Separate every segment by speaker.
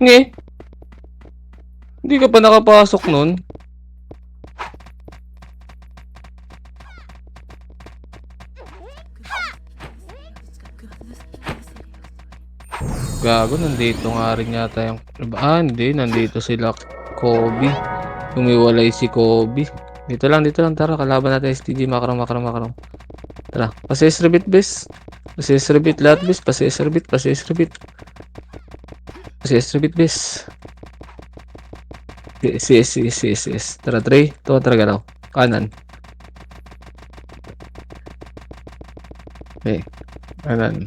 Speaker 1: Nge, hindi ka pa nakapasok nun. Gago, nandito nga rin yata yung... hindi. Nandito sila Kobe. Humiwalay si Kobe. Dito lang, tara. Kalaban natin STG. Makarong. Tara. Pasis rebit, bes. Pasis rebit lahat, bes. Pasis rebit, bes. Yes. Tara, 3. Ito, tara, galaw. Kanan. Okay. Kanan.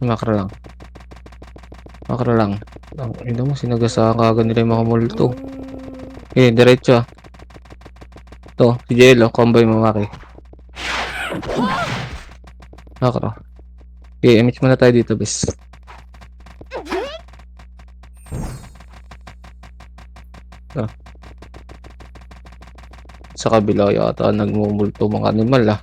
Speaker 1: Makro lang. Ino mo, sinagasahan ka agad nila yung mga multo. Okay, diretso. Ito, si Jello, combo mo, Maki. Makro. Okay, image muna tayo dito, bes. Ito. Sa kabila yata nagmumulto mga animal, ah.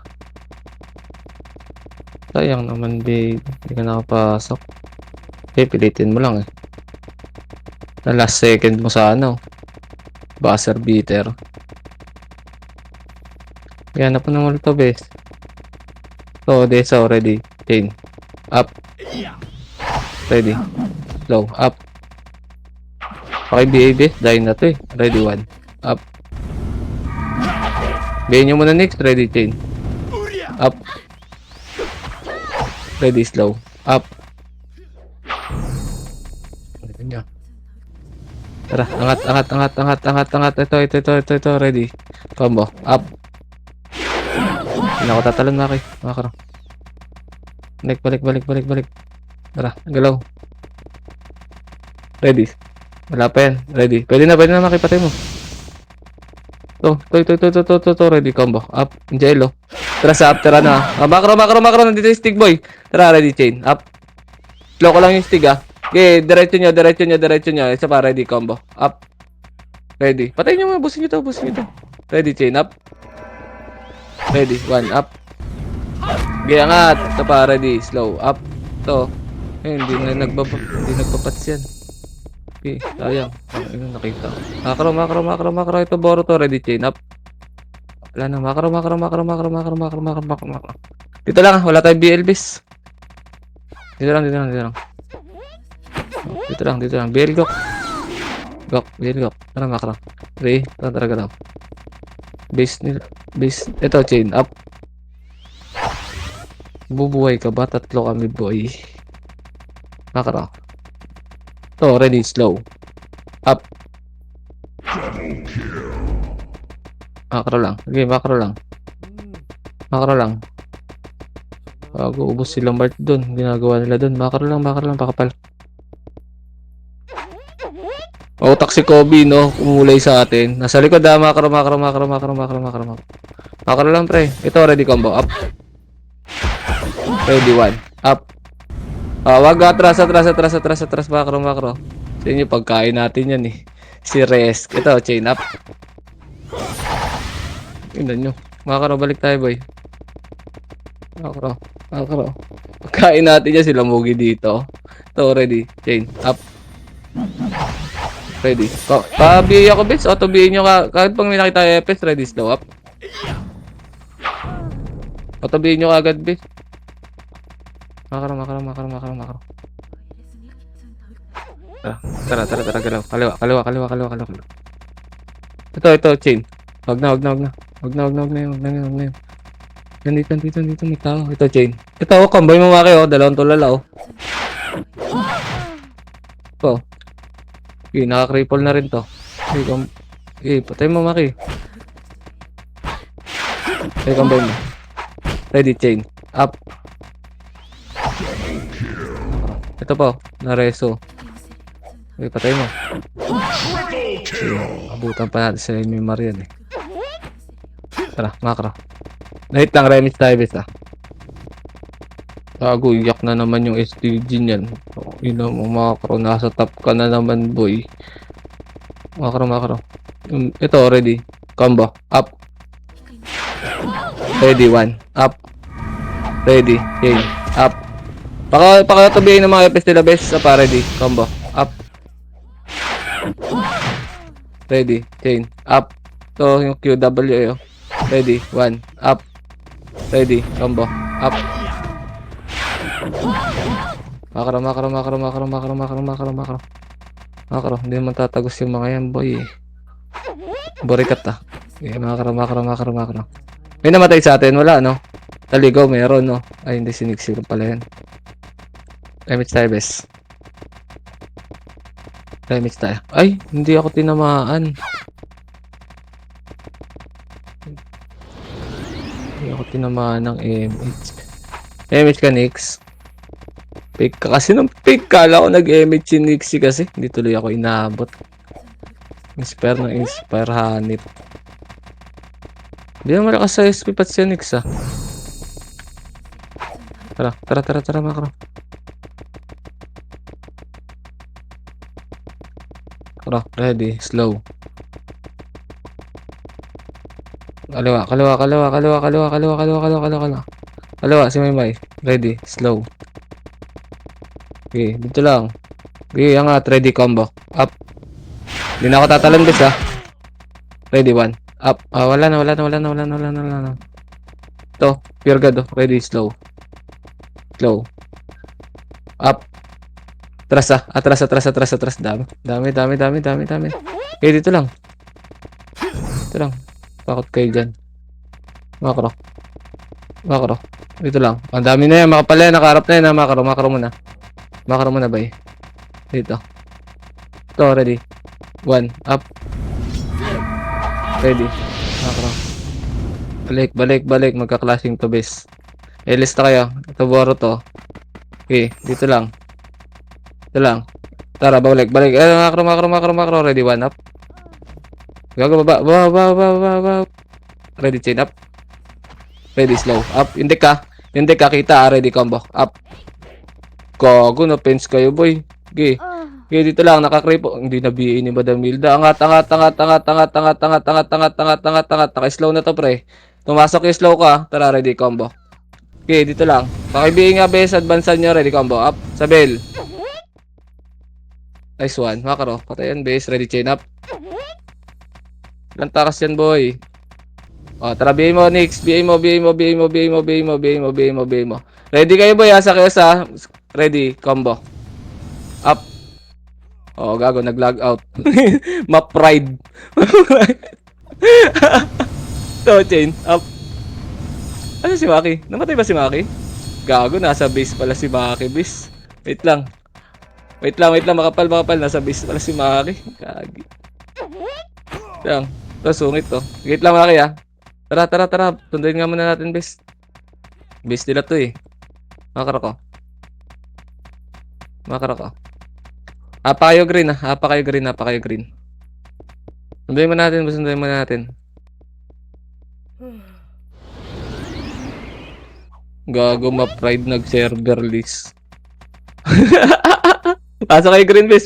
Speaker 1: Sayang naman, babe. Hindi ka nakapasok. Okay, pilitin mo lang, eh. Na last second mo sa ano. Buzzer beater. Yan na po ng multo, bes. So, this already. Chain. Up. Ready. Slow. Up. Okay, BA, dahil na to, eh. Ready, 1. Up. BA nyo muna next. Ready, chain. Up. Ready, slow. Up. Tara, angat. Ito. Ready. Combo. Up. Hindi na ako tatalon, Maki. Makaro. Balik. Tara, galaw. Ready. Wala pa yan. Ready. Pwede na, Maki. Patay mo. Ito. Ready, combo. Up. Jello. Tara sa up, tara na. Makro. Nandito yung stick, boy. Tara, ready, chain. Up. Slow ko lang yung stick, ah. Okay, diretso nyo. Isa pa, ready, combo. Up. Ready. Patayin nyo mga, busin nyo to. Ready, chain. Up. Ready, 1. Up. Okay, angat. Ito pa, ready, slow. Up. Ito. Hindi nagpapats yan. Okay, sayang. Ano nakita ko. Makro. Ito, boro to. Ready, chain. Up. Wala na, makro. Dito lang, wala tayong BLBs. Dito lang. BL gok. Tara, makro. 3, tara galaw. Base. Ito, chain. Up. Bubuhay ka ba? 3 kami, boy. Makro. Ito, ready, slow. Up. Makro lang. Okay, makro lang. Bago ubos si Lombard doon. Ginagawa nila doon. Makro lang, pakapal. Utak si Kobe, no? Umulay sa atin. Nasa likod, ah. Makro. Makro lang, pre. Ito, ready, combo. Up. Ready, 1. Up. Wag atras. Makro. Sa inyo, pagkain natin yan, eh. Si Resk. Ito, chain up. Tingnan nyo. Makro, balik tayo, boy. Makro. Pagkain natin yan, sila Mugi dito. Ito, ready. Chain up. Ready. Pa-BA ako, bits. Auto-BA nyo kahit pang may nakita EPS, ready, slow up. Auto-BA nyo agad, bits. Makro. Tara, galaw. Kaliwa. Ito, chain. Wag na yun. Nandito, may tao. Ito, chain. Ito, combo mo, Maki, oh. Dalawang tulala, oh. Ito. Okay, naka-cripple na rin to. Okay, patay mo, Maki. Okay, combo mo. Ready, chain. Up. Ito po, nareso. Okay, patay mo. Abutan pa natin sa inyo yung Marian, eh. Tara, makro. Nahit lang, remix tayo, bes, ah. Gago, iyak na naman yung STG niyan. Yun ang makro, nasa top ka na naman, boy. Makro. Ito, ready. Combo. Up. Ready, 1. Up. Ready, chain. Up. Pakatabihin ng mga FS nila, best. Sa pa, ready. Combo. Up. Ready, chain. Up. So, yung QW, ready, 1. Up. Ready, combo. Up. Makro. Hindi naman tatagos yung mga yan, boy. Borikat ah. Okay, makro. May namatay sa atin, wala, no? Taligaw, meron, no? Ay, hindi, siniksik pala yan. Damage tayo, bes. Damage tayo. Ay, hindi ako tinamaan. Hindi ako tinamaan ng MH. MH ka, Nix. Fake ka kasi ng fake. Kala ko nag-MH si Nixie kasi. Hindi tuloy ako inaabot. Inspire ng inspire hanip. Hindi naman malakas sa SP pat siya, Nix ah. Tara, makro. Makro, ready, slow. Kaliwa. Kaliwa, si Maymay. Ready, slow. Okay, dito lang. Okay, angat, ready, combo. Up. Hindi na ako tatalan, bes ah. Ready, 1. Up. Wala na. Ito, pure god, ready, slow. Slow. Up. Atras. Dami. Okay, dito lang. Bakit kayo dyan? Makro. Dito lang. Ang dami na yan, makapal yan, nakaharap na yan, makro muna. Makro muna, bay. Dito. Ito, ready. 1. Up. Ready. Makro. Balik. Magka-clashing to base. Lista kayo. Ito, boro to. Okay, dito lang. Tara, balik. Makro. Ready, 1. Up. Gago, baba. Ready, chain up. Ready, slow. Up. Hindi ka kita. Ready, combo. Up. Gago, na-pens kayo, boy. Okay, dito lang. Nakakrip. Hindi na BA ni Madam Milda. Angat. Naka-slow na to, pre. Tumasok yung slow ka. Tara, ready, combo. Okay, dito lang. Pakibihin nga, bes. Advancean nyo. Ready, combo. Up. Sabel. Nice one. Makaro. Patayan, base. Ready, chain up. Ilang takas yan, boy. Tara, BA mo, Nix. BA mo. Ready kayo, boy. Asa kayo sa... Ready, combo. Up. Gago. Nag-log out. Map pride. So, chain. Up. Ano si Maki? Namatay ba si Maki? Gago. Nasa base pala si Maki, bis. Wait lang. Makapal. Nasa base pala si Maki. Gagi. Lang. Ito, sungit to. Wait lang, Maki ah. Tara. Tunduin nga muna natin, base. Base nila to eh. Makara ko. Apa kayo green. Sunduin mo natin. Gago, ma-pride nag-server list. Pasok kay green, base.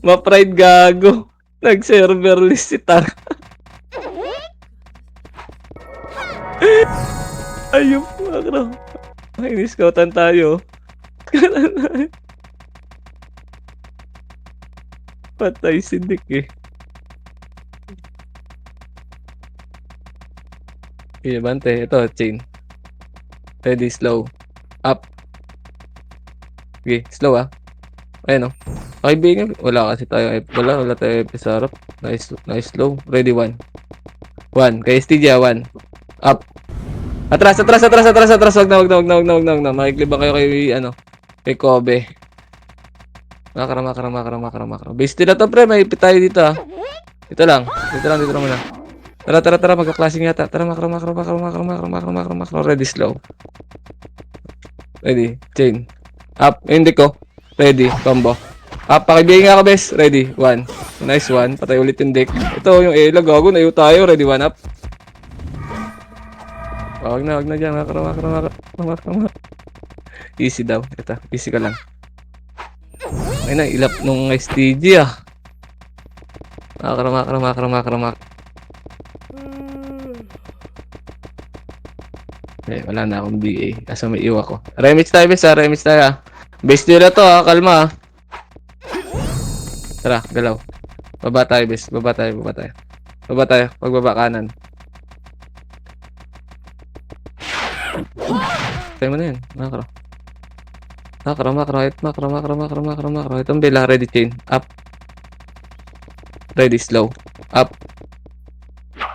Speaker 1: Ma-pride gago. Nag-server list si Tar. Ayun, makro. Ay, niskautan tayo. Patay si Dick eh. Okay, bante. Ito, chain. Ready, slow. Up. Okay, slow ah. Ayun o. Kaibigan. Wala kasi tayo. Wala tayo FP sa harap. Nice, slow. Ready, 1. Kay Stygia, 1. Up. Atras. Wag na. Makiklibang kayo kay Kobe. Makara. Base nila to, pre. May ipit tayo dito ah. Dito lang muna. Tara. Magka-clashing yata. Tara, makro. Ready, slow. Ready, chain. Up. Hindi ko. Ready, combo. Up. Pakibihin nga ka, bes. Ready, 1. Nice one. Patay ulit yung deck. Ito yung Ela. Gago. Nayo tayo. Ready, 1 up. Wag na dyan. Makro. Easy daw. Ito. Easy ka lang. Ay na, ilap nung STG ah. Makro. Okay, wala na akong BA. Kaso may iwa ko. Remix tayo, bes, ha? Remix tayo, ha? Base nila to, ha? Kalma, ha? Tara, galaw. Baba tayo, bes. Baba tayo, baba tayo. Baba tayo. Pagbaba kanan. Tayo mo na yun. Makro. Makro, makro. Makro, makro, makro, makro, makro. Itong bila. Ready, chain. Up. Ready, slow. Up.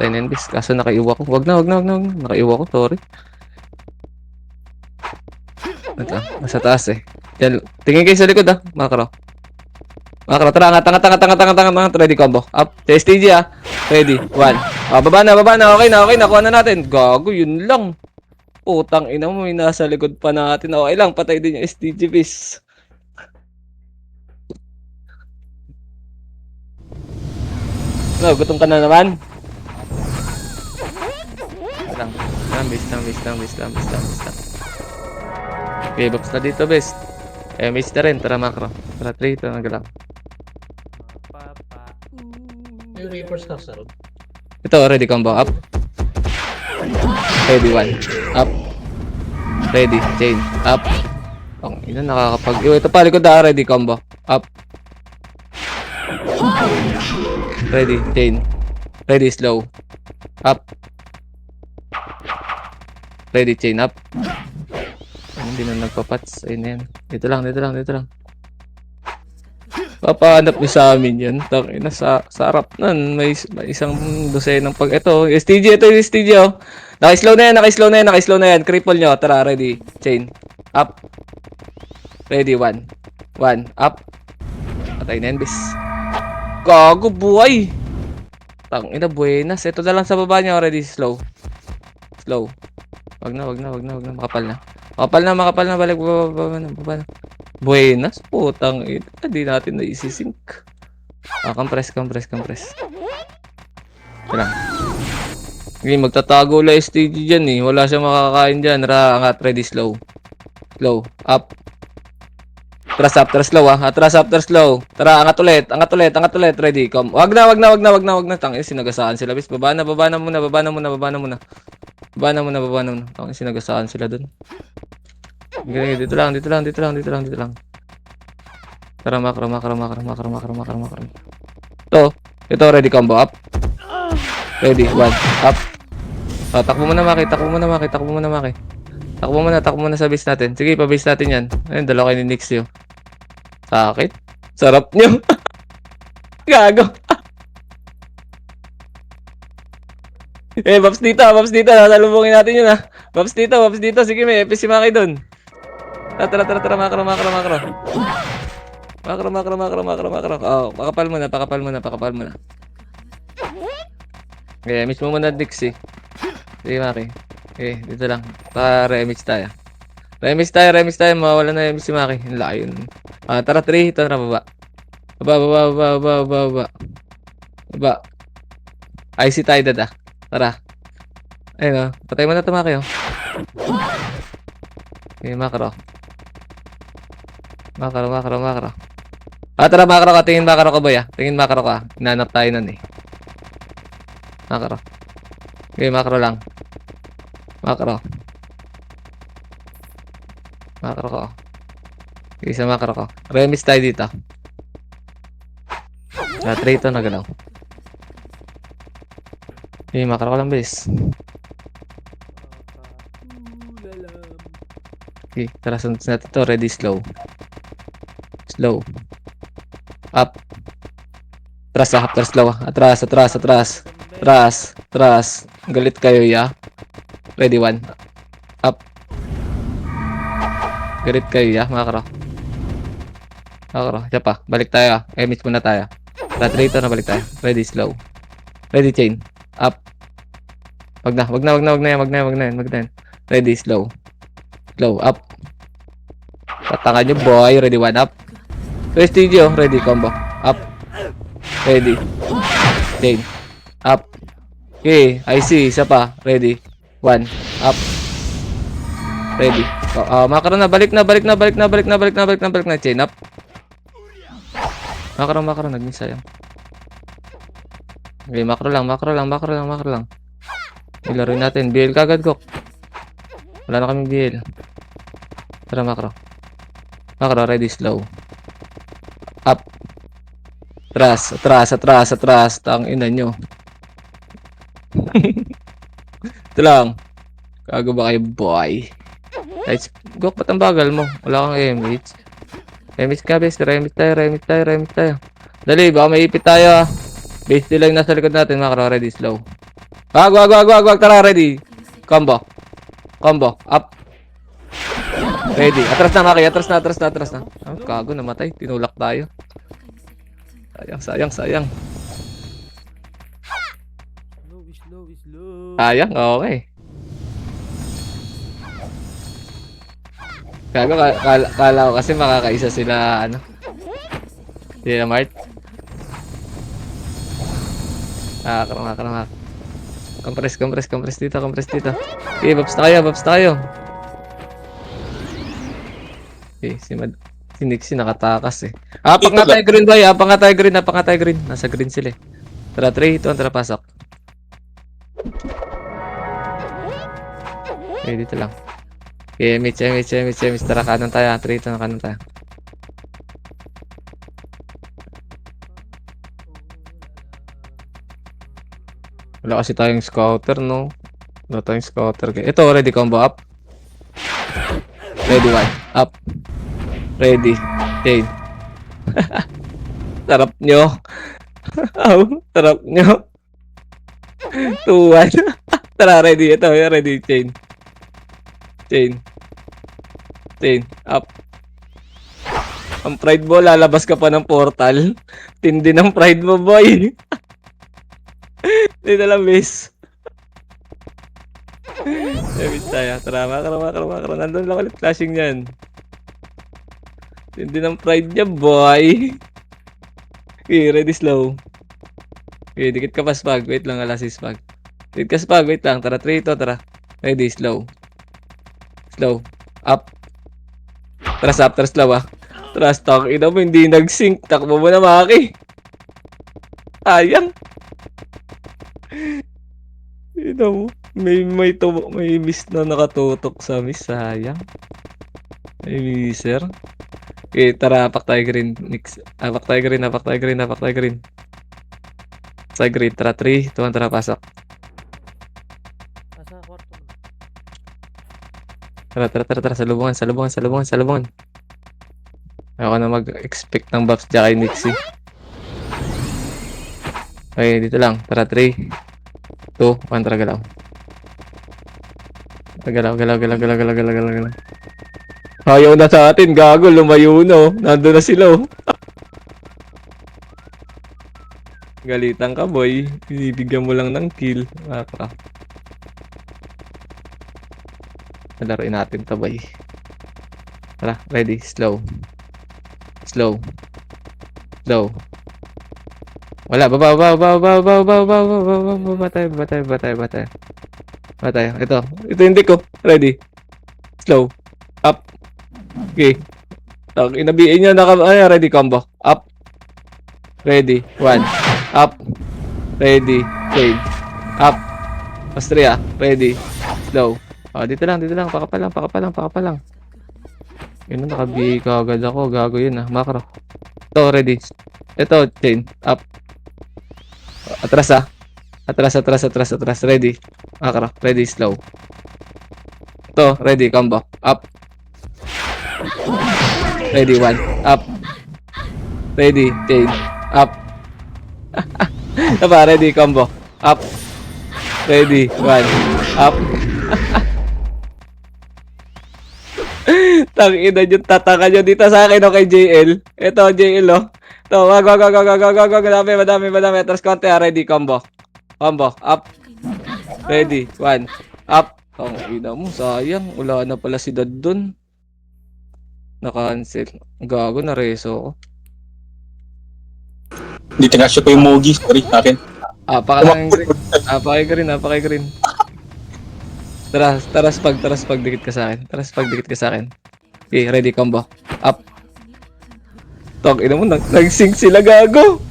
Speaker 1: Tayo na yun, bes. Kaso nakaiwa ko. Wag na, wag na, wag na, wag na. Nakaiwa ko, sorry. Ito, nasa taas eh. Yan. Tingin kayo sa likod, ha? Makro. Makro, tara, angat. Ready, combo. Up. STG, ha? Ready. 1. Baba na, baba na. Okay na, okay na. Kuha na natin. Gago, yun lang. Putang ina mo, may nasa likod pa natin. Okay lang, patay din yung STG, bis. No, gutom ka na naman. Lang. Lang. Okay, box na dito, best. MH na rin, tara macro. Tara 3, ito nagalaw.
Speaker 2: Yung Reaper's House na ron.
Speaker 1: Ito, ready combo, up. Ready 1, up. Ready, chain, up. Ang ina, nakakapag... Ito pa, likod na, ready combo, up. Ready, chain. Ready, slow. Up. Ready, chain, up. Hindi na nagpapats. Ayun na yan. Dito lang. Papahanap niyo sa amin yan. Tangina, sa harap nun. May isang dosenang pag... Ito, STG, ito yung STG, oh. Naka-slow na yan. Cripple nyo. Tara, ready. Chain. Up. Ready, 1. Up. Patay na yan, bis. Gago, buhay. Tangina, buenas. Ito na lang sa baba nyo. Ready, slow. Wag na. Makapal na. Balik, baba na. Buenas, putang ina. Hindi natin na isisync. Compress. Ito lang. Okay, magtatago la STG dyan eh. Wala siyang makakain dyan. Angat, ready, slow. Up. Atras after slow, ha. Atras after slow. Tara, angat ulit. Ready, come. Wag na. Tangina, sinagasaan sila, bis. Baba na muna. Tangina, sinagasaan sila dun. Okay, dito lang. Tara, macro. Ito, ready, combo, up. Ready, 1, up. Takbo muna, Maki. Takbo muna sa base natin. Sige, pa-base natin yan. Ayun, dalawa kayo ni Nixio. Sakit. Sarap nyo. Gago. Paps dito. Nasalubungin natin yun, ha. Paps dito. Sige, may epic si Maki dun. Tara, macro. Makro. Oh, pakapal muna. Okay, miss mo muna Dixie. Sige, Maki. Okay, dito lang. Pa-remix tayo. Mawawala na yung si Maki. Ang laki yun. Tara, 3. Ito na, baba. Baba. IC tayo, dada. Tara. Ayun, patay mo na ito, Maki, oh. Okay, macro. Tara, macro ka. Tingin macro ka, boy, ah. Hinanap tayo nun, eh. Macro. Okay, macro lang. Macro ko. Isa macro ko. Remix tayo dito. 3 ito nagalaw. Okay, macro ko lang, base. Okay, tara, sunod natin ito. Ready, slow. Up. Atras, slow. Atras. Galit kayo, ya. Ready, 1. Up. Galit kayo, ya. Macro. Siya pa. Balik tayo, Miss muna tayo. Rito na, balik tayo. Ready, slow. Ready, chain. Up. Wag na yan. Ready, slow. Up. Patangan nyo, boy. Ready, 1. Up. Studio. Ready, combo. Up. Ready. Chain. Up. Okay, I see. Isa pa. Ready. 1. Up. Ready. Macro na. Balik na. Chain up. Macro. Nag-miss sayang. Okay, macro lang. Ilaruin natin. BL kagad, Gok. Wala na kaming BL. Tara, macro. Macro, ready, slow. Up. Atras. Tang ina nyo. Ito lang. Gago ba kayo, boy? Lights. Gok, ba't ang bagal mo? Wala kang MH. MH ka, base. Remit tayo. Dali, baka maipit tayo. Base nila yung nasa likod natin, macro. Ready, slow. Wag. Tara, ready. Combo. Up. Ready. Atras na, Maki. Atras na. Ah, kago, namatay. Tinulak tayo. Sayang.
Speaker 3: Slow.
Speaker 1: Sayang, okay. Gago, kala ko kasi makakaisa sila, ano. Sila Mart. Karak. Compress dito. Okay, babs na kayo. Okay, si Nixie nakatakas eh. Apak nga tayo green boy, apak nga tayo green. Nasa green sila eh. Tara, 3, 2, tara, pasok. Okay, dito lang. Okay, MH. Tara, kanan tayo. 3, 2, kanan tayo. Wala kasi tayong scouter, no? Wala tayong scouter. Ito, ready combo up. Ready 1. Up. Ready. Chain. Sarap nyo. Sarap nyo. 2-1. Tara, ready. Ito, ready. Chain. Up. Ang pride mo, lalabas ka pa ng portal. Tindi ng pride mo, boy. Dito lang, miss. Miss tayo. Tara, makro. Nandun lang ulit flashing yan. Tindi ng pride niya, boy. Okay, ready, slow. Okay, dikit ka pa, spag. Wait lang, alas spag. Dikit ka, spag. Wait lang. Tara, 3 ito, tara. Ready, slow. Up. Tras up, tras slow ah. Tras, ina mo, hindi nag-sync. Takbo mo na, Maki. Sayang. Ina mo, may miss na nakatutok sa miss. Sayang. May misser. Okay, tara, apak tayo green. Apak tayo green. Sa green, tara, 3, 2, tara, pasok.
Speaker 3: Nasa kwarto mo.
Speaker 1: Tara, salubungan. Ako na mag-expect ng buffs dyan kay Nixie. Okay, dito lang. Tara, 3, 2, 1, tara, galaw. Galaw. Ayaw na sa atin, gago, lumayo na, oh. Nandun na sila, oh. Galitan ka, boy. Binibigyan mo lang ng kill. Laruin natin to, boy. Tara, ready, slow. Wala, baba tayo. Ito hindi ko. Ready. Slow. Up. Okay. Inabihin niya ready combo. Up. Ready. 1. Up. Ready. Chain. Up. Austria. Ready. Slow. Dito lang. Paka pa lang. Yun na, nakabi ka agad ako. Gago yun ah. Macro. Ito, ready. Ito, chain. Up. Atras ah. Atras. Ready. Macro. Ready, slow. Ito, ready, combo. Up. Ready, 1. Up. Ready, chain. Up. Ito pa, ready, combo. Up. Ready, 1. Up. Tangina yung tataka nyo dito sa akin o kay JL. Ito, JL oh. Ito, wag. Madami. Atras konti ah. Ready, combo. Up. Ready, 1. Up. Ang ina mo, sayang. Wala na pala si Dad dun. Na-cancel. Gago, na-reso ko.
Speaker 4: Hindi tinasya ko yung Mogi. Sorry, akin.
Speaker 1: Apakay green. Tara, spag, dikit ka sa akin. Okay, ready, combo. Up. Tog, ina mo, nag-sync sila, gago.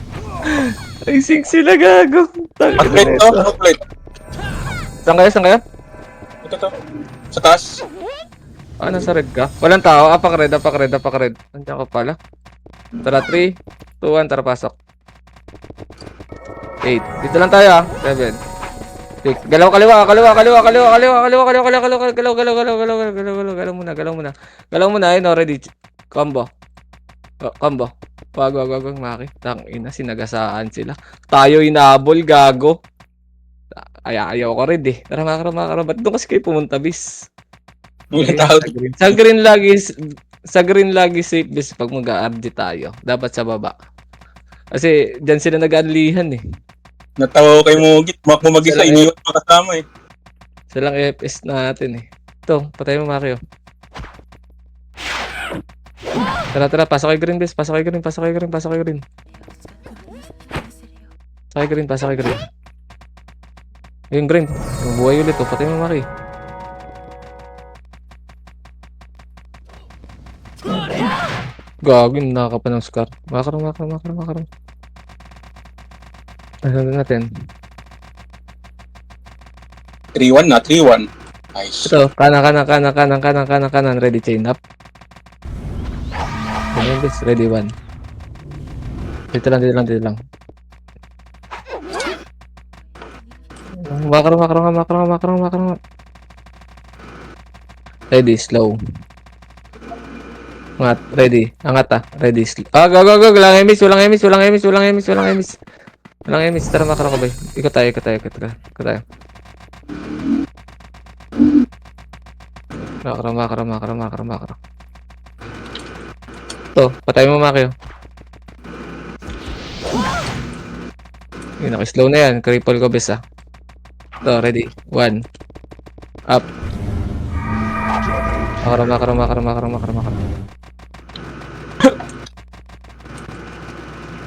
Speaker 4: Upgrade to, upgrade.
Speaker 1: Saan kayo?
Speaker 4: Ito. Sa taas.
Speaker 1: Ah, nasa red ka? Walang tao. Apak red, apak red, apak red. Andiyan ka pala. Tara, 3, 2, 1. Tara, pasok. 8. Dito lang tayo ah. 7. 6. Galaw, kaliwa, kaliwa, kaliwa, kaliwa, kaliwa, kaliwa, kaliwa, kaliwa, kaliwa, galaw, galaw, galaw, galaw, galaw, galaw, galaw, galaw muna, galaw muna. Galaw muna, ayun, already. Combo. Combo. Wag, wag, wag, wag, Maki. Tangina, sinagasaan sila. Tayo inabol, gago. Ayaw ko rin eh. Tara, makara. Ba't doon kasi kayo pumunta, bis?
Speaker 4: Walang tao.
Speaker 1: Sa green lagi safe bis pag mag-RD tayo. Dapat sa baba. Kasi diyan sila nag-anlihan eh.
Speaker 4: Natawa ko kay Mogi. Tumakbo mag-isa.
Speaker 1: Sila-
Speaker 4: Iniwan ko kasama eh.
Speaker 1: Silang FS natin eh. Ito, patay mo Mario. Tara, pasok kay green bis. Pasok kay green. Pasok kay green. Yung green. Yung buhay ulit oh. Patay mo Mario. Gagawin, nakaka pa ng scar. Makaroon. Ano natin?
Speaker 4: 3-1 na. 3-1. Nice.
Speaker 1: Ito, kanan. Ready, chain up. Ganyan, bis. Ready, 1. Dito lang. Makaroon. Ready, slow. Angat, ready. Angat ah. Ready, slow. Ah, go. Walang emis. Tara, makaroon ka ba? Ikot tayo. Makaroon. Ito, patay mo Makio. Yun, naka-slow na yan. Cripple ko bes ah. Ito, ready. 1. Up. Makaroon.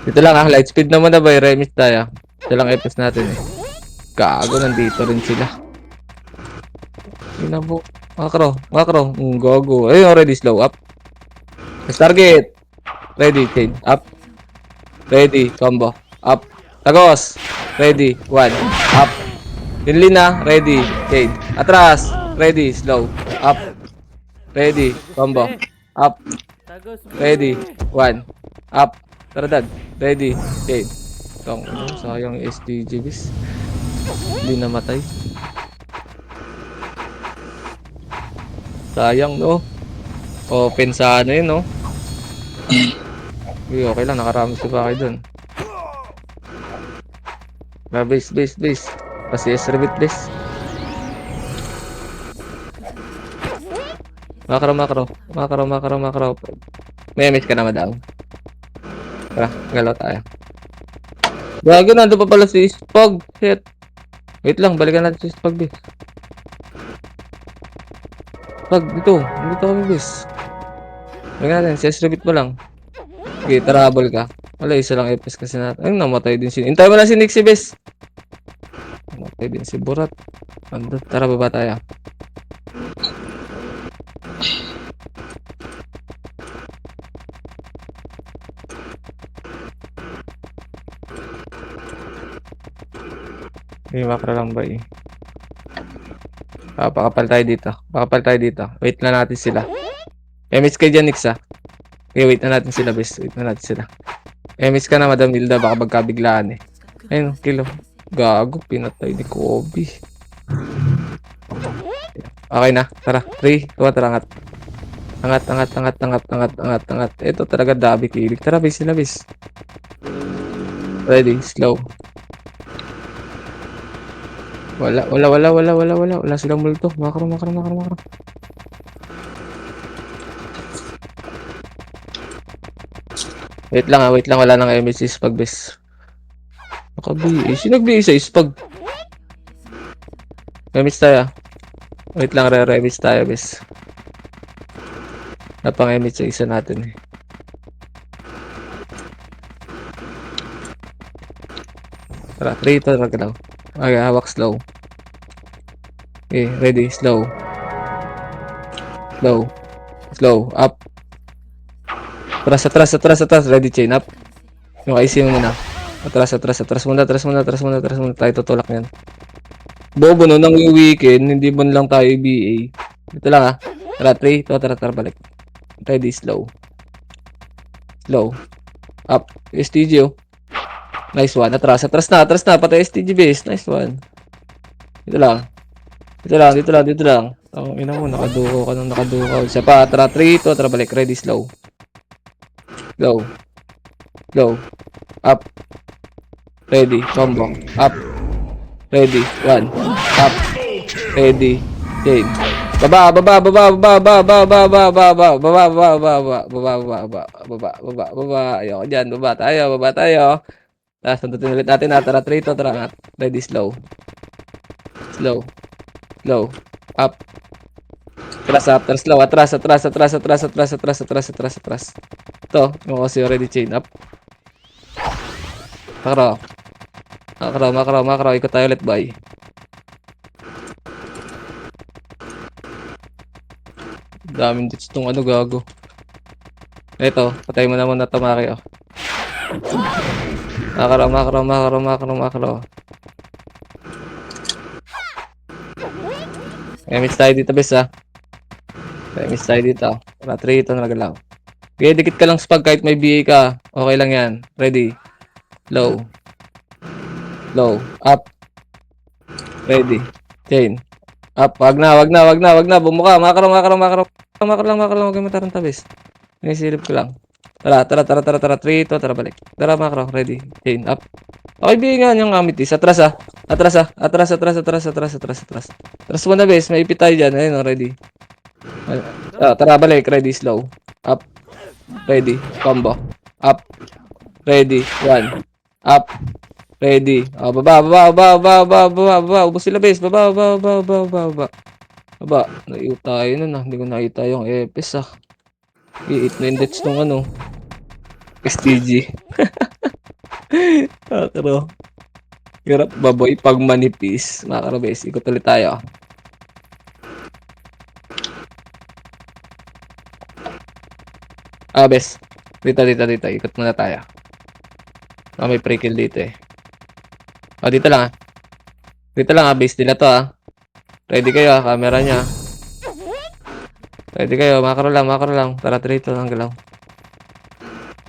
Speaker 1: Dito lang ah, light speed naman na ba? Remix tayo. Ito lang FS natin eh. Gago, nandito rin sila. Inabo. Makro. Gogo. Ayun, already slow up. Next target. Ready, chain. Up. Ready, combo. Up. Tagos. Ready, 1. Up. Linlina. Ready, chain. Atras. Ready, slow. Up. Ready, combo. Up. Ready, 1. Up. Taradad. Ready, chain. Sayang yung SDG bis. Hindi namatay. Sayang no. Open sana yun no. Okay lang, nakarami si Baki dun. Base. Kasi S-Rebit base. Makro. May miss ka na madam. Tara, galaw tayo. Gago, nandun pa pala si Spog. Shit. Wait lang, balikan natin si Spog base. Spog, dito kami base. Balikan natin, si S-Rebit mo lang. Okay, trouble ka. Wala, isa lang FPS kasi natin. Ay, namatay din si... Hintay mo lang si Nixie, bes. Namatay din si Borat. Tara, baba tayo. May makro lang ba eh. Pakapal tayo dito. Wait na natin sila. Miss kayo dyan, Nix ah. Okay, wait na natin sila, bes. Miss ka na, Madam Hilda. Baka magkabiglaan eh. Ayun, kilo. Gago, pinatay ni Kobe. Okay na, tara. 3, 2, tara, angat. Angat. Ito talaga dabi kilig. Tara, base sila, base. Ready, slow. Wala silang multo. Makro. Wait lang, wala nang MSS pag bes. Naka-BA. Sino nag-BA sa ispag? Remix tayo. Wait lang, remix tayo bes. Napang-emit sa isa natin eh. Tara, 3 ito, lang. Okay, hawak slow. Okay, ready, slow, up. Atras, ready, chain up. Yung IC mo muna. Atras muna. Tayo tutulak yan. Bobo no, nang weekend, hindi man lang tayo BA. Dito lang ah. Tara, 3, 2, tara, balik. Ready, slow. Slow. Up. STG oh. Nice one. Atras na. Patay STG base. Nice one. Dito lang. Dito lang. Ang ina mo, nakadukaw. Isa pa, tara, 3, 2, tara, balik. Ready, slow. Slow. Up. Ready, combo. Up. Ready, 1. Up. Ready, chain. Baba. Ayoko dyan, baba tayo. Tapos, tuntutin ulit natin na, tara, 3, 2, tara, angat. Ready, slow. Up. Atras, slow. Atras. Ito, yung kasi already chain up. Makro. Ikot tayo ulit, bye. Daming dits tong ano, gago. Eto, patay mo na muna Tamaki, oh. Makro. Miss tayo dito, bes, ha. Miss tayo dito. Tara, 3, ito na lang. Okay, dikit ka lang spag kahit may BA ka. Okay lang yan. Ready. Low. Up. Ready. Chain. Up. Wag na. Bumuka. Makro. Lang. Huwag kang mataranta, bes. Inisilip ko lang. Tara. 3, ito. Tara, balik. Tara, makro. Ready. Chain. Up. Okay, BA nga yung amitis. Atras, ha. Atras. Atras mo na, bes. May ipit tayo dyan. Ayun, ready. Tara, balik. Ready, slow. Up. Ready. Combo. Up. Ready. 1. Up. Ready. Baba. Ubos sila, base. Baba. Naiyo tayo nun, ah. Hindi ko nakita yung EPS, ah. I-8 deaths tong ano. STG. Pero hirap baboy pag manipis. Mga karabes. Ikot ulit tayo. Bes. Dito. Ikot muna tayo. May pre-kill dito eh. Dito lang, base nila to, ah. Ready kayo, camera niya. Ready kayo, makro lang. Tara, 3, 2, ang galaw.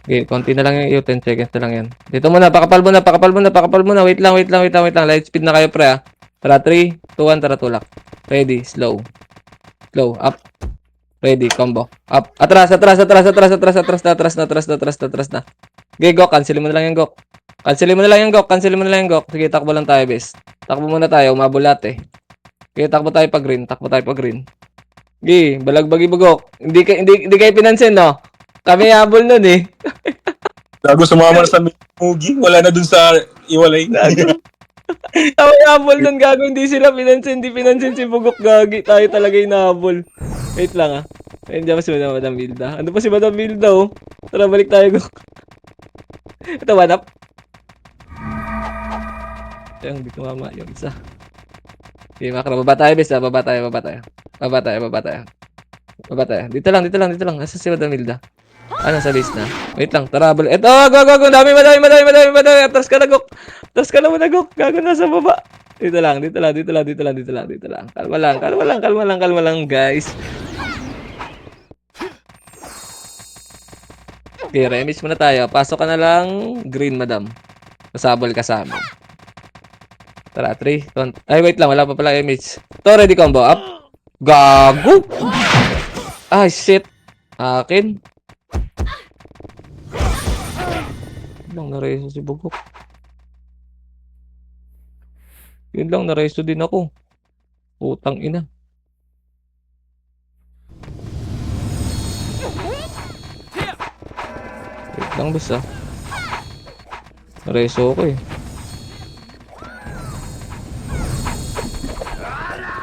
Speaker 1: Okay, konti na lang yung 10 seconds na lang yan. Dito muna, pakapal muna. Wait lang. Light speed na kayo, pre, ah. Tara, 3, 2, 1, tara, tulak. Ready, slow. Up. Ready, combo. Up. Atras na. Okay, Gok. Cancelin mo na lang yung Gok. Sige, takbo lang tayo, bes. Takbo muna tayo. Umabulat, eh. Okay, takbo tayo pa green. Okay, balagbagi Gok. Hindi kayo pinansin, no? Kami habol nun, eh.
Speaker 4: Gago sumama na sa Mugi. Wala na dun sa iwalay.
Speaker 1: Kami habol nun, gago. Hindi sila pinansin. Hindi pinansin si Bugok, gagi. Tayo talaga yung nahabol. Wait lang, ah. Ayun, dyan pa si Madam Bilda. Ano pa si Madam Bilda, oh? Tara, balik tayo, Gok. Ito, one up. Yung hindi kumama yung isa. Okay, makro. Baba tayo, bes. Baba tayo. Dito lang. Asa si Madam Hilda? Ano, sa base na? Wait lang, tara. Ito, go. Dami. Atras ka na, Gok. Gago na sa baba. Dito lang. Kalma lang, guys. Okay, remis muna tayo. Pasok ka na lang, green, madam. Kasabol ka sa amin. Tara, 3, 2, ay, wait lang. Wala pa pala image. To, ready combo. Up. Gago! Ay, shit. Akin. Yun lang, nareso si Bugok. Yun lang, nareso din ako. Putang ina. Wait lang, bes, ah. Nareso ako, eh.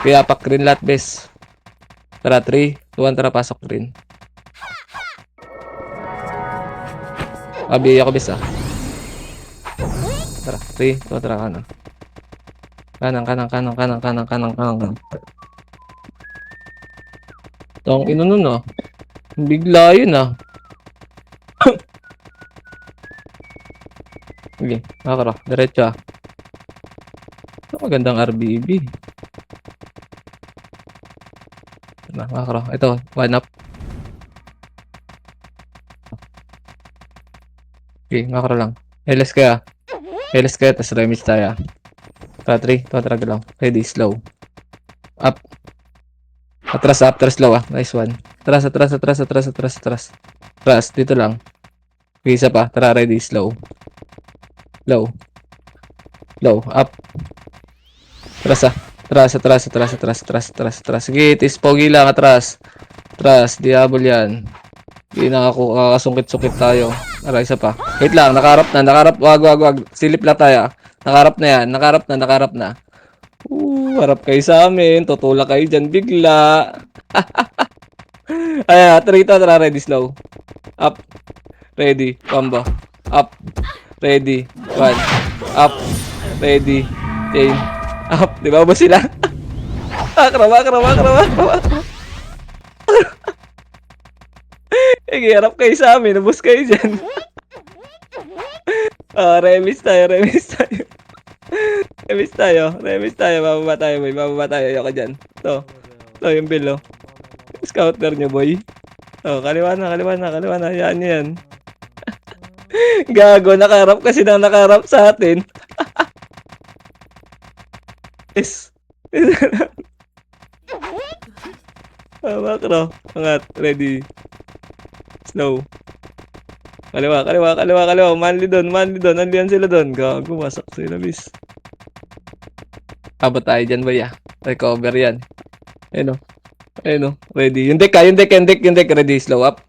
Speaker 1: Kaya pak green lot, bes. Tara, 3, 2, 1, tara, pasok green. Biya ko, bes, ah. Tara, 3, 2, tara, kanan. Kanan. Tong ino nun, ah. Bigla yun, ah. Sige, makakara. Diretso, ah. Ito magandang RBB. Macro. Ito, 1 up. Okay, macro lang. LS kaya. LS kaya, tapos remix tayo. Tara, 3. Tara, lang. Ready, slow. Up. Atras, slow ah. Nice one. Atras, dito lang. Okay, isa pa. Tara, ready, slow. Low. Up. Atras. Sige, tis, pogi lang, atras. Diabol yan. Hindi kakasungkit-sungkit tayo. Tara, isa pa. Wait lang, nakaharap. Wag. Silip lang tayo. Nakaharap na yan. Nakaharap na. Harap kayo sa amin. Tutulak kayo dyan bigla. Ayan, tara, ready, slow. Up. Ready, combo. Up. Ready, 1. Up. Ready, chain. Up. Di ba ba sila? Makro. Harap kayo sa amin. Nabus kayo dyan. Remis tayo. Bababa tayo, boy. Ayoko dyan. Ito, yung bill, oh. Scouter nyo, boy. Kaliwa na. Yan. Gago, nakaharap kasi nang nakaharap sa atin. Yes. Macro. Angat. Ready. Slow. Kaliwa. Manly doon. Andiyan sila doon. Gago, masak sila, bis. Abot tayo dyan, boy, ah. Recover yan. Ayun, oh. Ready. Yung deck. Ready. Slow up.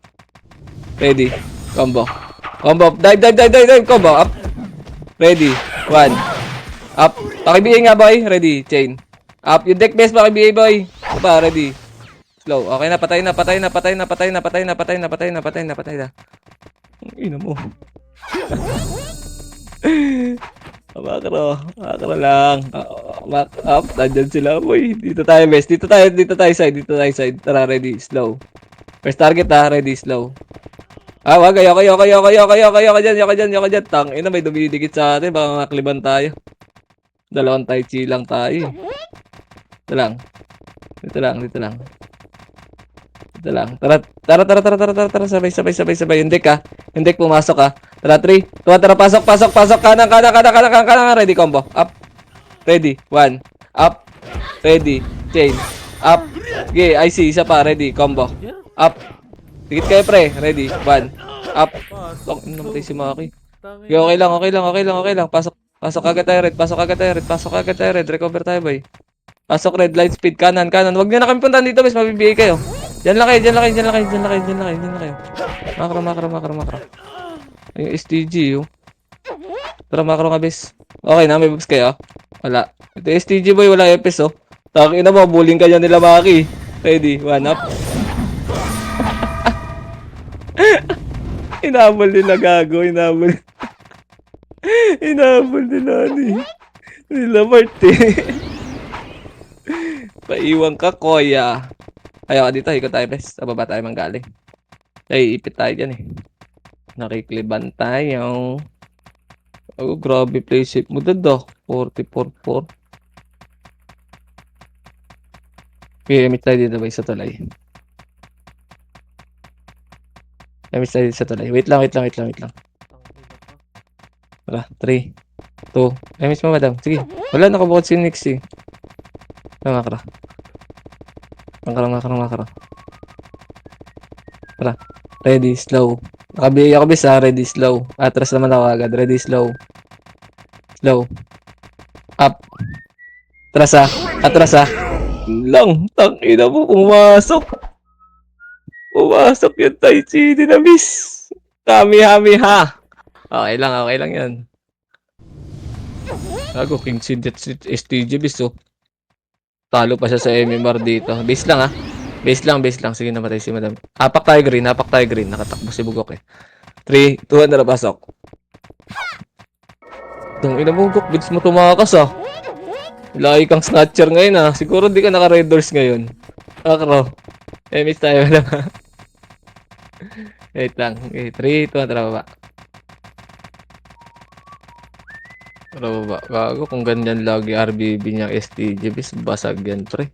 Speaker 1: Ready. Combo. Dive. Combo. Up. Ready. 1. Up. Pakibigay nga, boy. Ready. Chain. Up. Yung deck base, pakibigay, boy. Pa, ready. Slow. Okay na. Patay na. Ina mo. Macro lang. Up. Nandyan sila, boy. Dito tayo, best. Dito tayo side. Tara, ready. Slow. First target, ready. Slow. Wag. Ayoko dyan. Tang, ina, may dumidikit sa atin. Baka makliban tayo. Dalawang tai chi lang tayo. Dito lang. Tara. Sabay. Yung deck, pumasok, ah. Tara, 3. Tara, pasok. Kanan. Ready, combo. Up. Ready. 1. Up. Ready. Chain. Up. Okay, I see. Isa pa. Ready. Combo. Up. Tikit kayo, pre. Ready. 1. Up. Namatay si Maki. Okay lang. Pasok agad tayo, red. Recover tayo, boy. Pasok, red. Light speed. Kanan. Wag nyo na kami puntahan dito, boys. Mabibigay kayo. Diyan lang kayo. Macro. Yung STG, oh. Tara, macro nga, bes. Okay na, may books kayo. Wala. Ito STG, boy. Wala FS, oh. Takin na mo, bullying ka dyan nila, Maki. Ready, 1 up. Inabol nila, gago. Inabol nila, nila Marte. Paiwan ka, koya. Ayaw ka dito, ikot tayo, bes. Sa baba tayo manggaling. Ay, ipit tayo dyan, eh. Nakikliban tayo. Oh, grabe play safe mo dad, 44-4. Emit tayo dito, boy, sa tulay. Wait lang. Wala, 3, 2. Emis mo, madam. Sige. Wala, nakabukod si Nix, eh. Makro. Tara. Ready, slow. Nakabigay ako, bis, ready, slow. Atras naman ako agad. Ready, slow. Up. Atras, lang. Tangina mo, pumasok yung Tai Chi. Dinamis. Kami-ha. Okay lang yan. Gago, King Sid STG, bis, oh. Talo pa siya sa MMR dito. Base lang, Sige, namatay si madam. Apak tayo green. Nakatakbo si Bugok, eh. 3, 2, 1, pasok. Itong ina Bugok, bids mo tumakas, ah. Lagi kang snatcher ngayon, ah. Siguro di ka naka-red doors ngayon. Macro. Miss tayo lang, ha. Wait lang. Okay, 3, 2, 1, baba. Gago, kung ganyan lagi RBB niyang STG, bis basag yan, pre.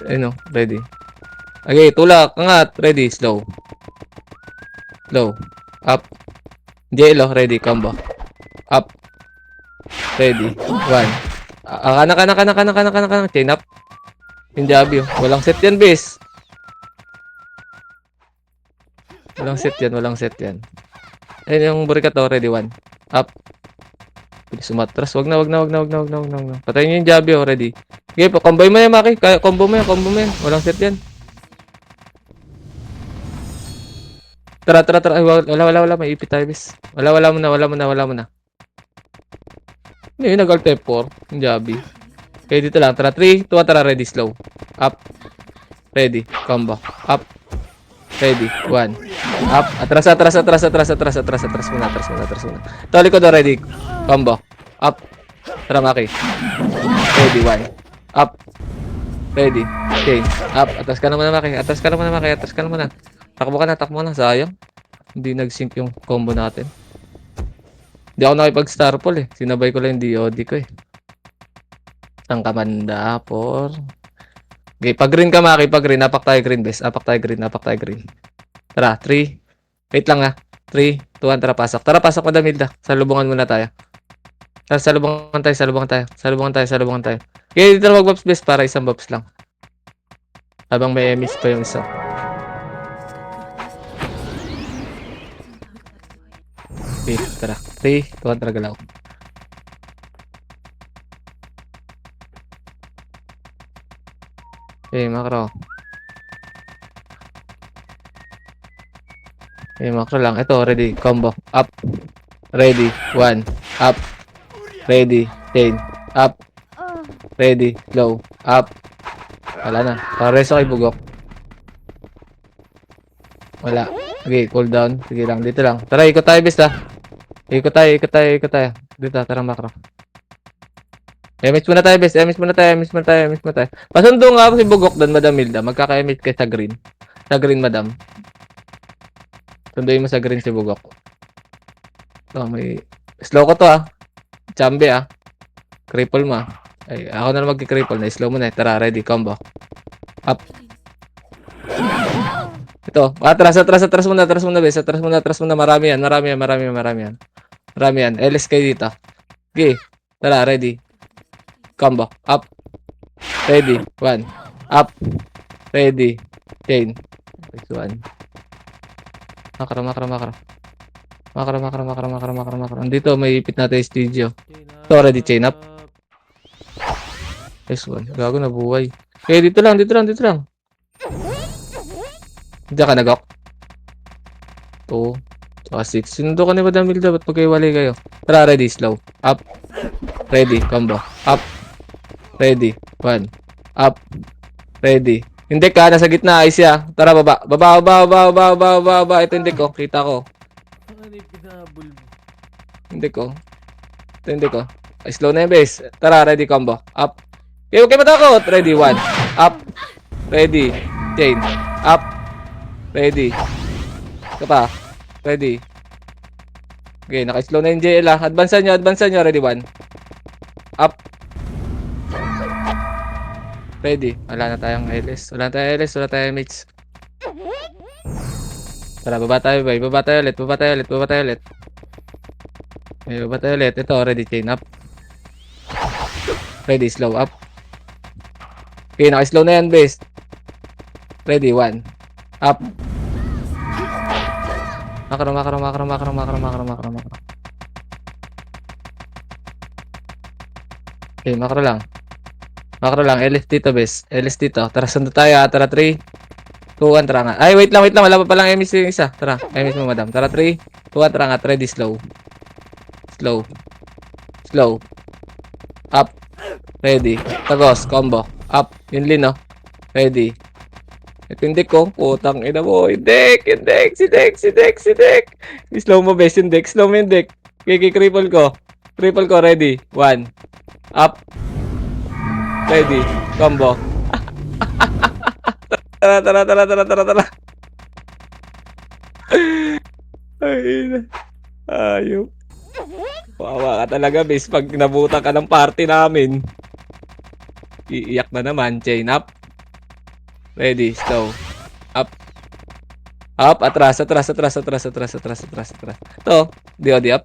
Speaker 1: Ayun o, ready. Okay, tulak, angat, ready, slow. Slow. Up. JLo, ready, combo. Up. Ready. 1. Kanak. Chain up. Yung Jabi, oh. Walang set yan, bes. Walang set yan. Ayun yung burikat, oh, ready, 1. Up. Sumatras. Wag na. Patayin nyo yung Jabi, oh, ready. Okay, combo mo yan, Maki. Combo mo yan. Walang set yan. Tara. Ay, wala. May ipit tayo, bes. Wala mo na. Ano yun, nag-alt F4. Yung Jabi. Okay, dito lang. Tara, 3, 2, tara, ready, slow. Up. Ready, combo. Up. Ready, 1. Up. Atras muna. Tali ko daw, ready. Combo. Up. Tara, Maki. Ready, 1. Up. Ready. Chain. Up. Atras ka naman, Maki. Takbo ka na. Sayang. Hindi nag-sync yung combo natin. Hindi ako nakipag-star pull eh. Sinabay ko lang yung DOD ko eh. Ang kamanda por. Okay, pag green ka, Maki. Apak tayo green, bes. Apak tayo green. Tara, 3. Wait lang ah. 3, 2, 1. Tara, pasok. Madam Hilda. Salubungan muna tayo. Tara, salubungan tayo. Okay, dito na mag-bobs, bes. Para isang bobs lang. Habang may miss pa yung isa. Okay, tara. 3, 2, 1. Tara, galaw. Okay, macro lang. Ito, ready. Combo. Up. Ready. 1. Up. Ready. Chain. Up. Ready. Slow. Up. Wala na. Pareso kay Bugok. Wala. Okay, cool down. Sige lang. Dito lang. Tara, ikot tayo, bes ha. Ikot tayo. Dito, tara, macro. Emits muna tayo, bes. Emits muna tayo. Pasundo nga si Bugok doon, Madam Hilda. Magkaka-emits kayo sa green. Sa green, Madam. Sunduin mo sa green si Bugok. Oh, may slow ko to ah. Chambe ah. Cripple mo ah. Ay, ako na lang magki-cripple. Na-slow mo na. Tara, ready, combo. Up. Ito. Atras muna, bes. Atras muna. Marami yan. LS kayo dito. Okay. Tara, ready. Combo. Up. Ready. 1. Up. Ready. Chain. 1. Makro. Dito, may ipit natin yung studio. So, ready, chain up. S1. Gago na buhay. Okay, dito lang. Diyan ka nagok. 2. Saka 6. Sinundo ka ni Madam Hilda. Ba't pagkaiwalay kayo? Tara, ready, slow. Up. Ready, combo. Up. Ready. 1. Up. Ready. Hindi ka, nasa gitna. Ay siya. Tara, baba. Ito hindi ko. Kita ko. Hindi ko. Ay, slow na yung base. Tara, ready, combo. Up. Okay, huwag kayo matakot. Ready, 1. Up. Ready. Chain. Up. Ready. Ito pa. Ready. Okay, naka-slow na yung JL ah. Advance nyo. Ready, 1. Up. Ready. Wala na tayong LS. Wala tayong mates. Tara, baba tayo, bay. Baba tayo ulit. Ito, ready, chain up. Ready, slow up. Okay, naka-slow na yan, base. Ready, 1. Up. Makro. Okay, makro lang. LS dito, bes. Tara, sundo tayo. Tara, 3, 2, 1, tara nga. Ay, wait lang. Wala pa palang emis yung isa. Tara, emis mo, madam. Tara, 3, 2, 1, tara nga. Ready, slow. Up. Ready. Tagos, combo. Up. Yun lin, no? Ready. Ito yung deck ko. Putang ina mo. Si deck. Slow mo, bes. Yung deck. Cripple ko. Ready. 1. Up. Ready. Combo. Tara. Ayun. Wawa ka talaga, bes. Pag nabutan ka ng party namin. Iiyak na naman. Chain up. Ready, slow. Up. Up, atras. Ito, di up.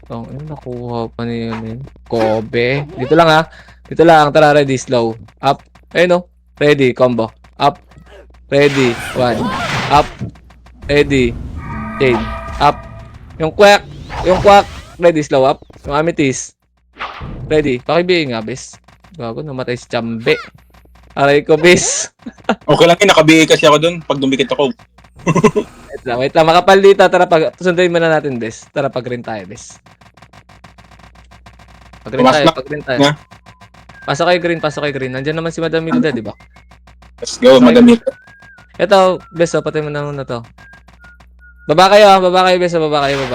Speaker 1: Oh, ano nakuha pa niya yun? Kobe. Dito lang ha. Dito lang. Tara, ready, slow. Up. Ayun o. Ready, combo. Up. Ready, 1. Up. Ready. Chain. Up. Yung quack. Ready, slow up. Yung amethyst. Ready. Pakibihin nga, bes. Gago, namatay si Chambe. Aray ko, bes.
Speaker 4: Okay lang yun, nakabihi kasi ako dun pag dumikit ako.
Speaker 1: Wait lang. Makapal dito. Tara, sunduin muna natin, bes. Tara, pag-green tayo, bes. Pag-green tayo.
Speaker 4: Na.
Speaker 1: Pasok kayo green. Nandiyan naman si Madam Milda, di ba?
Speaker 4: Let's go, madami.
Speaker 1: Ito, bes, patay mo na muna to. Baba kayo, bes. Baba kayo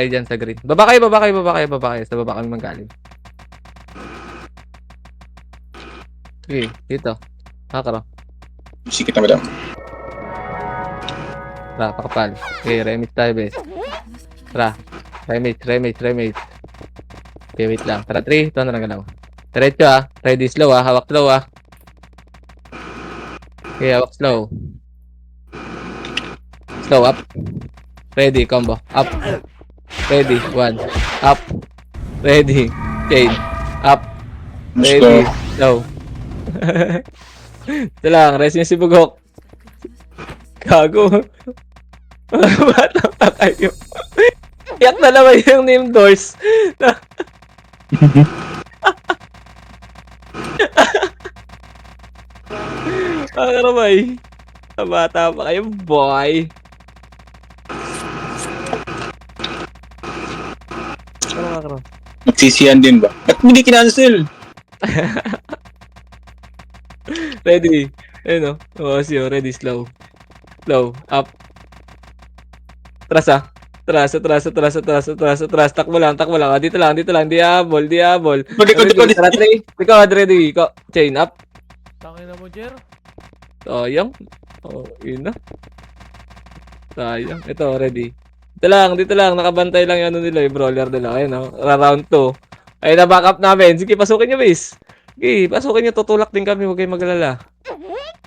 Speaker 1: dyan sa green. Baba kayo. Sa baba kami manggaling. Okay, dito. Hakaro.
Speaker 4: Sige kita, madam.
Speaker 1: Tara, pakapal. Okay, remit tayo, bes. Tara. Remit. Okay, wait lang. Tara, 3. Ito na lang galaw. Diretso Ready, slow Hawak slow Okay, hawak slow. Slow up. Ready, combo. Up. Ready, 1. Up. Ready. Chain. Up. Ready. Slow. Ito lang, rest niya si Bugok. Gago. Mga bata pa kayo. Iyak na naman yung name doors. Karamay. Bata pa kayo, boy. Ano?
Speaker 4: Nagsisiyan din ba? Ba't hindi kinancel?
Speaker 1: Ready. Ayun o. Siyo. Ready, slow. Slow. Up. Tras. Takbo lang. Dito lang. Diabol.
Speaker 4: Likod.
Speaker 1: Tara, 3. Ikaw, ready. Ikaw. Chain up.
Speaker 2: Tangin na mo, Jer.
Speaker 1: Sayang. Yun na. Sayang. Ito, ready. Dito lang. Nakabantay lang yung nila, yung brawler nila. Ayun round 2. Ayun na, backup namin. Sige, pasukin nyo, base. Sige, pasukin nyo. Tutulak din kami. Huwag kayong maglala.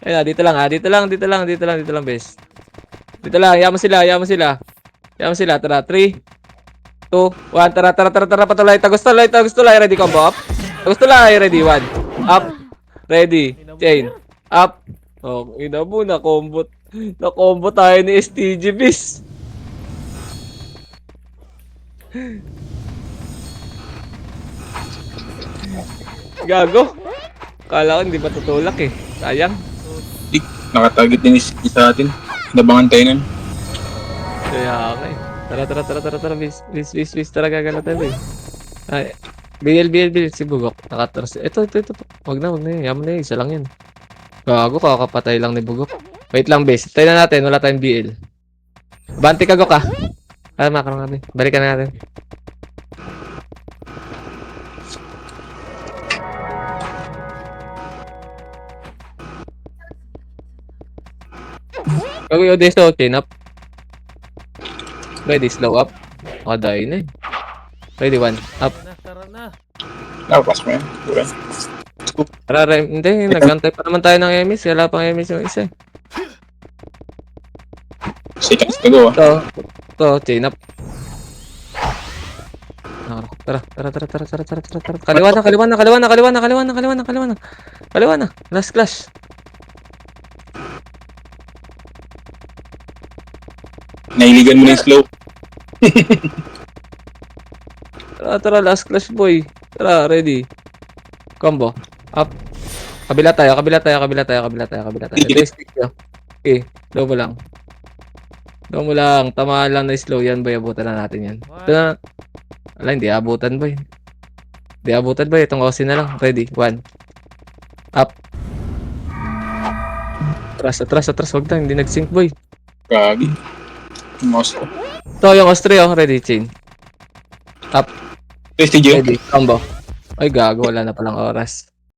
Speaker 1: Ayun na, dito lang, base. Dito lang. Yaman sila. Tara, 3, 2, 1. Tara. Patulay. Tagos tulay. Ready, combo up. Tagos tulay. Ready, 1. Up. Ready. Chain. Up. Ina mo, na-combo tayo ni STG, bis. Gago. Kala ko hindi matutulak eh. Sayang.
Speaker 4: Nakatarget din sa atin. Nabangan tayo nun.
Speaker 1: Kaya ka eh. Tara. Bis. Tara, gagala tayo eh. Ay. BL. Si Bugok. Nakatras. Ito. Wag na yan. Yaman na yun. Isa lang yan. Gago, kakapatay lang ni Bugok. Wait lang, base. Tayo na natin. Wala tayong BL. Banti ka, Gok makarang natin. Balikan na natin. Gagawin yung deso. Chain up. Ready, slow up. Makaday na eh. Ready, 1. Up.
Speaker 2: Tara na.
Speaker 4: Nakapas mo yan.
Speaker 1: Tara, hindi. Nagantay pa naman tayo ng emis. Wala pang emis yung isa eh.
Speaker 4: Seconds to go
Speaker 1: Ito, chain up. Tara. Kaliwa na. Last clash.
Speaker 4: Nailigan mo na yung slow.
Speaker 1: Tara, last clash boy. Tara, ready. Combo. Up. Kabila tayo. Ito yung stick nyo. Okay, slow mo lang. Tamaan lang na slow yan boy. Abutan na natin yan. Ito na. Wala, hindi abutan boy. Itong Aussie na lang. Ready, 1. Up. Atras. Huwag na, hindi nag-sync boy.
Speaker 4: Kagi. Mouse ko.
Speaker 1: Ito yung Austria. Ready, chain. Up.
Speaker 4: STG.
Speaker 1: Ready, combo. Ay gago, wala na palang oras.